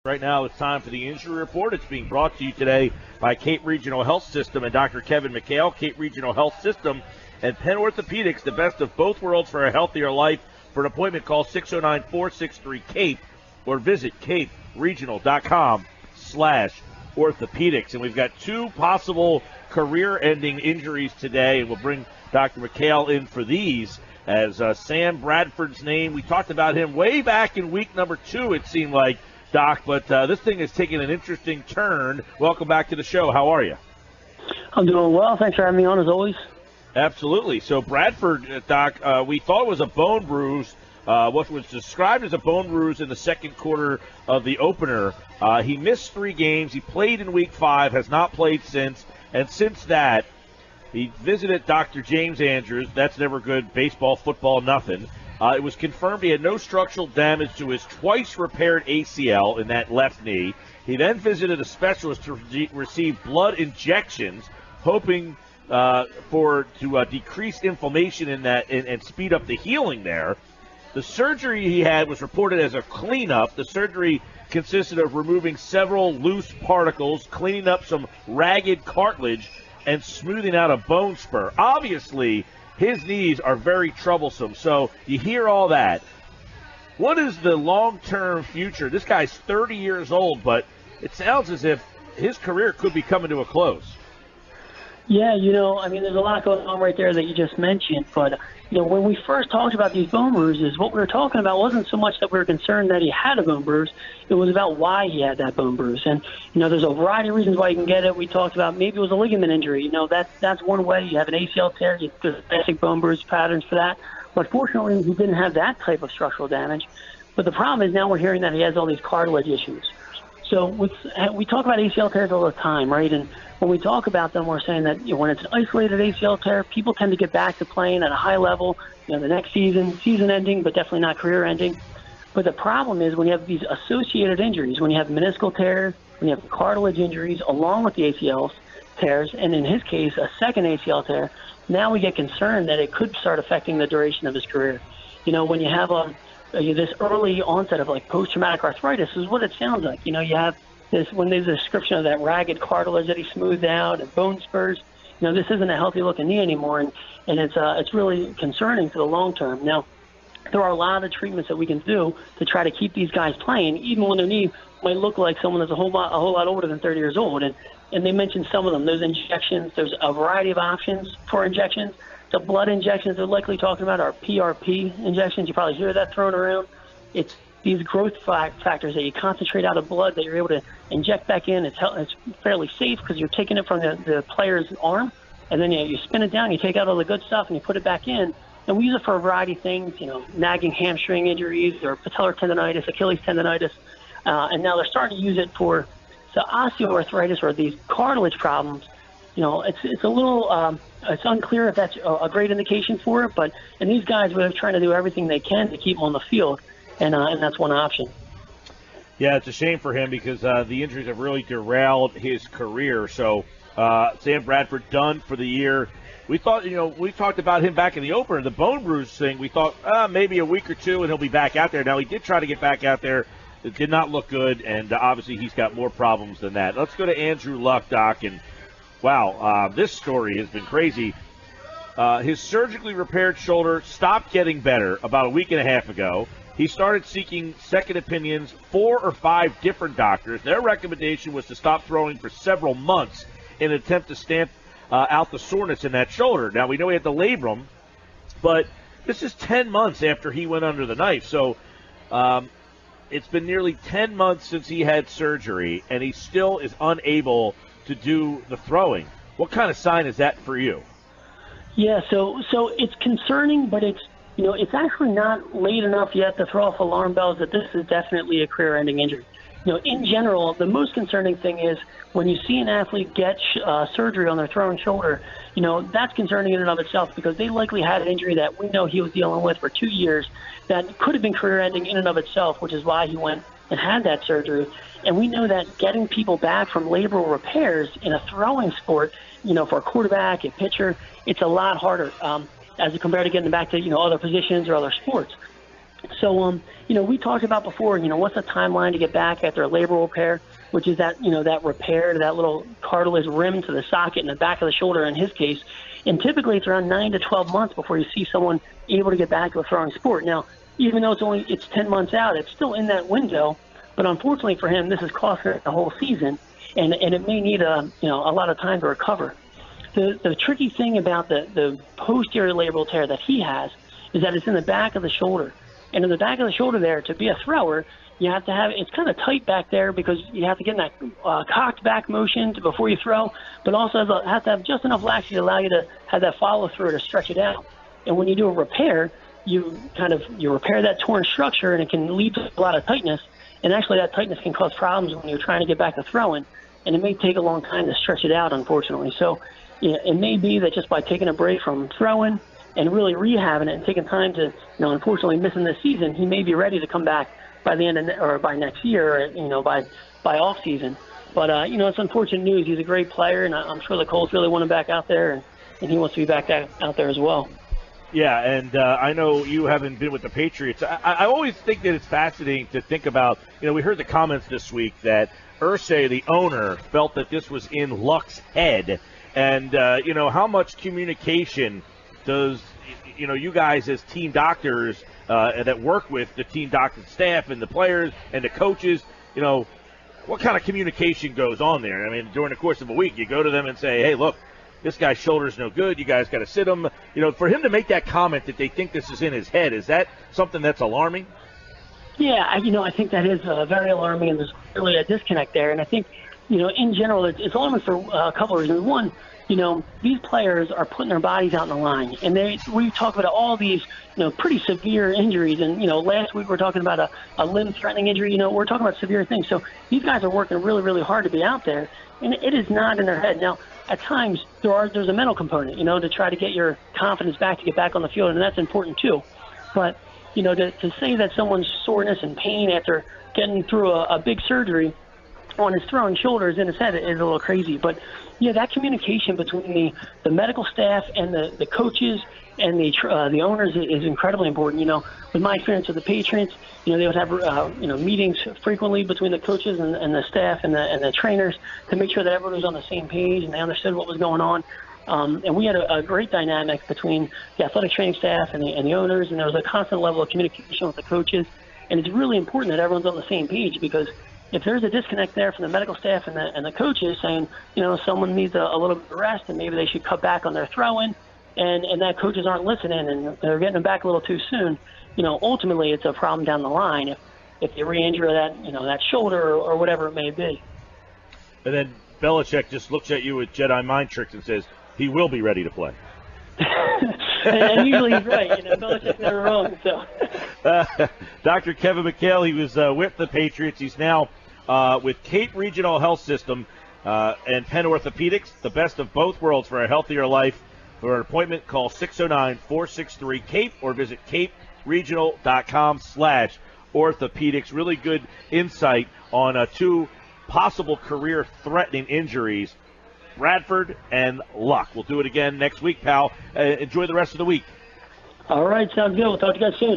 Right now, it's time for the injury report. It's being brought to you today by Cape Regional Health System and Dr. Kevin McHale. Cape Regional Health System and Penn Orthopedics, the best of both worlds for a healthier life. For an appointment, call 609-463-CAPE or visit caperegional.com/orthopedics. And we've got two possible career-ending injuries today, and we'll bring Dr. McHale in for these. As Sam Bradford's name, we talked about him way back in week number 2, it seemed like, Doc, but this thing is taking an interesting turn. Welcome back to the show. How are you? I'm doing well. Thanks for having me on, as always. Absolutely. So Bradford, Doc, we thought it was a bone bruise. What was described as a bone bruise in the second quarter of the opener. He missed 3 games. He played in week 5, has not played since. And since that, he visited Dr. James Andrews. That's never good. Baseball, football, nothing. It was confirmed he had no structural damage to his twice-repaired ACL in that left knee. He then visited a specialist to receive blood injections, hoping to decrease inflammation in that and speed up the healing there. The surgery he had was reported as a cleanup. The surgery consisted of removing several loose particles, cleaning up some ragged cartilage, and smoothing out a bone spur. Obviously, his knees are very troublesome, so you hear all that. What is the long-term future? This guy's 30 years old, but it sounds as if his career could be coming to a close. Yeah, there's a lot going on right there that you just mentioned. But, when we first talked about these bone bruises, what we were talking about wasn't so much that we were concerned that he had a bone bruise. It was about why he had that bone bruise. And, there's a variety of reasons why you can get it. We talked about maybe it was a ligament injury. That's one way. You have an ACL tear. There's basic bone bruise patterns for that. But fortunately, he didn't have that type of structural damage. But the problem is now we're hearing that he has all these cartilage issues. So we talk about ACL tears all the time, right? And when we talk about them, we're saying that when it's an isolated ACL tear, people tend to get back to playing at a high level, the next season ending, but definitely not career ending. But the problem is when you have these associated injuries, when you have meniscal tears, when you have cartilage injuries along with the ACL tears, and in his case, a second ACL tear, now we get concerned that it could start affecting the duration of his career. When you have this early onset of like post-traumatic arthritis is what it sounds like. You have this, when there's a description of that ragged cartilage that he smoothed out and bone spurs, this isn't a healthy looking knee anymore. And it's really concerning for the long term. Now, there are a lot of treatments that we can do to try to keep these guys playing, even when their knee might look like someone that's a whole lot older than 30 years old. And they mentioned some of them. There's injections. There's a variety of options for injections. The blood injections they're likely talking about are PRP injections. You probably hear that thrown around. It's these growth factors that you concentrate out of blood that you're able to inject back in. It's fairly safe because you're taking it from the player's arm, and then you spin it down, you take out all the good stuff, and you put it back in. And we use it for a variety of things, nagging hamstring injuries or patellar tendonitis, Achilles tendonitis. And now they're starting to use it for the osteoarthritis or these cartilage problems. It's a little it's unclear if that's a great indication for it, but in these guys, we're trying to do everything they can to keep them on the field, and that's one option. Yeah, it's a shame for him because the injuries have really derailed his career. So Sam Bradford done for the year. We thought, we talked about him back in the opener, the bone bruise thing. We thought maybe a week or two and he'll be back out there. Now, he did try to get back out there. It did not look good, and obviously he's got more problems than that. Let's go to Andrew Luck, Doc, and wow, this story has been crazy. His surgically repaired shoulder stopped getting better about a week and a half ago. He started seeking second opinions, 4 or 5 different doctors. Their recommendation was to stop throwing for several months in an attempt to stamp out the soreness in that shoulder. Now, we know he had the labrum, but this is 10 months after he went under the knife. So it's been nearly 10 months since he had surgery, and he still is unable to do the throwing. What kind of sign is that for you? Yeah, so it's concerning, but it's actually not late enough yet to throw off alarm bells that this is definitely a career-ending injury. In general, the most concerning thing is when you see an athlete get surgery on their throwing shoulder, that's concerning in and of itself because they likely had an injury that we know he was dealing with for 2 years that could have been career-ending in and of itself, which is why he went and had that surgery. And we know that getting people back from labral repairs in a throwing sport, for a quarterback, a pitcher, it's a lot harder as compared to getting them back to, other positions or other sports. So, we talked about before, what's the timeline to get back after a labral repair, which is that, that repair to that little cartilage rim to the socket in the back of the shoulder in his case. And typically it's around 9 to 12 months before you see someone able to get back to a throwing sport. Now, even though it's 10 months out, it's still in that window. But unfortunately for him, this is costing the whole season, and it may need a lot of time to recover. The tricky thing about the posterior labral tear that he has is that it's in the back of the shoulder. And in the back of the shoulder there, to be a thrower, you have to have it's kind of tight back there because you have to get in that cocked back motion before you throw, but also have to have just enough laxity to allow you to have that follow through to stretch it out. And when you do a repair, you repair that torn structure, and it can lead to a lot of tightness. And actually, that tightness can cause problems when you're trying to get back to throwing, and it may take a long time to stretch it out, unfortunately. So it may be that just by taking a break from throwing and really rehabbing it and taking time to, unfortunately missing this season, he may be ready to come back by the end of or by next year, or, by off season. But it's unfortunate news. He's a great player, and I'm sure the Colts really want him back out there, and he wants to be back out there as well. Yeah, and I know you haven't been with the Patriots. I always think that it's fascinating to think about. We heard the comments this week that Irsay, the owner, felt that this was in Luck's head, and how much communication does you guys as team doctors that work with the team doctor staff and the players and the coaches, what kind of communication goes on there? I mean, during the course of a week, you go to them and say, hey, look, this guy's shoulder's no good. You guys got to sit him. For him to make that comment that they think this is in his head, is that something that's alarming? Yeah, I think that is very alarming, and there's really a disconnect there. And I think, in general, it's alarming for a couple of reasons. One, these players are putting their bodies out on the line, and we talk about all these, pretty severe injuries. And, last week we were talking about a limb-threatening injury. We're talking about severe things. So these guys are working really, really hard to be out there, and it is not in their head. Now, at times there's a mental component, to try to get your confidence back to get back on the field, and that's important too. But, to say that someone's soreness and pain after getting through a big surgery on his throwing shoulders in his head is a little crazy. But yeah, that communication between the medical staff and the coaches and the owners is incredibly important. With my experience with the Patriots, they would have meetings frequently between the coaches and the staff and the trainers to make sure that everyone was on the same page and they understood what was going on. And we had a great dynamic between the athletic training staff and the owners, and there was a constant level of communication with the coaches. And it's really important that everyone's on the same page, because if there's a disconnect there from the medical staff and the coaches saying, someone needs a little bit of rest and maybe they should cut back on their throwing, and that coaches aren't listening and they're getting them back a little too soon, ultimately it's a problem down the line if they re-injure that shoulder or whatever it may be. And then Belichick just looks at you with Jedi mind tricks and says, he will be ready to play. and usually he's right. Belichick's never wrong. So, Dr. Kevin McHale, he was with the Patriots. He's now with Cape Regional Health System and Penn Orthopedics, the best of both worlds for a healthier life. For an appointment, call 609-463-CAPE or visit caperegional.com/orthopedics. Really good insight on two possible career-threatening injuries, Bradford and Luck. We'll do it again next week, pal. Enjoy the rest of the week. All right, sounds good. We'll talk to you guys soon.